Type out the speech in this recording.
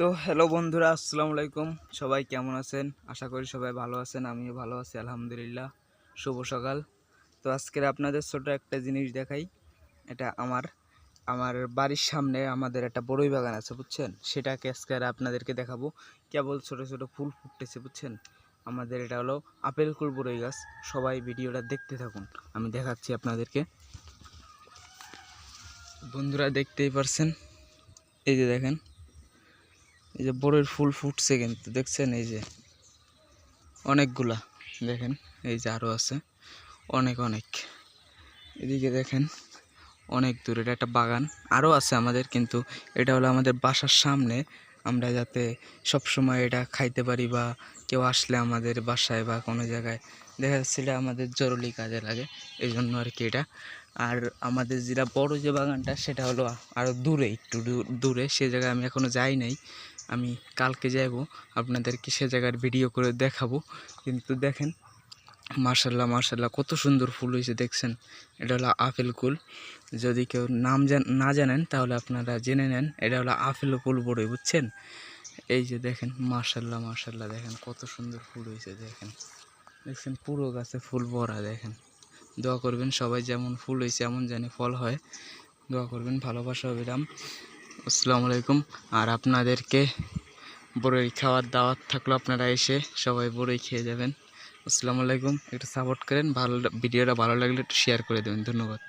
তো হ্যালো বন্ধুরা, আসসালামু আলাইকুম। সবাই কেমন আছেন? আশা করি সবাই ভালো আছেন। আমিও ভালো আছি আলহামদুলিল্লাহ। শুভ সকাল। তো আজকের আপনাদের ছোট একটা জিনিস দেখাই। এটা আমার আমার বাড়ির সামনে আমাদের একটা বড়ই বাগান আছে, বুঝছেন? সেটাকে আজকে আপনাদেরকে দেখাবো। কেবল ছোট ছোট ফুল ফুটতেছে, বুঝছেন? আমাদের এটা হলো আপেল কুল বড়ই গাছ। সবাই ভিডিওটা দেখতে থাকুন, আমি দেখাচ্ছি আপনাদেরকে। বন্ধুরা দেখতেই পারছেন, এই যে দেখেন, এই যে বড়ইর ফুল ফুটছে, কিন্তু দেখছেন এই যে অনেকগুলা, দেখেন এই যে আরও আছে অনেক অনেক। এদিকে দেখেন অনেক দূর, এটা একটা বাগান, আরও আছে আমাদের, কিন্তু এটা হলো আমাদের বাসার সামনে। আমরা যাতে সব সময় এটা খাইতে পারি, বা কেউ আসলে আমাদের বাসায় বা কোনো জায়গায় দেখা যাচ্ছে এটা আমাদের জরুরি কাজে লাগে, এই জন্য আর কি এটা। আর আমাদের যেটা বড় যে বাগানটা, সেটা হলো আরও দূরে, একটু দূরে, সে জায়গায় আমি এখনও যাই নাই। আমি কালকে যাব, আপনাদেরকে সে জায়গার ভিডিও করে দেখাবো। কিন্তু দেখেন মার্শাল্লাহ মার্শাল্লাহ কত সুন্দর ফুল হয়েছে, দেখছেন? এটা হলো আপেল কুল। যদি কেউ নাম না জানেন তাহলে আপনারা জেনে নেন, এটা হলো আপেল কুল বড়ই, বুঝছেন? এই যে দেখেন মার্শাল্লাহ মার্শাল্লাহ, দেখেন কত সুন্দর ফুল হয়েছে, দেখেন দেখছেন পুরো গাছে ফুল ভরা। দেখেন, দোয়া করবেন সবাই, যেমন ফুল হয়েছে এমন জানি ফল হয়। দোয়া করবেন, ভালোবাসা অবিরাম। আসসালামু আলাইকুম। আর আপনাদেরকে বড়ই খাওয়ার দাওয়াত থাকলো, আপনারা এসে সবাই বড়ই খেয়ে যাবেন। আসসালামু আলাইকুম। একটু সাপোর্ট করেন, ভালো ভিডিওটা ভালো লাগলে একটু শেয়ার করে দেবেন। ধন্যবাদ।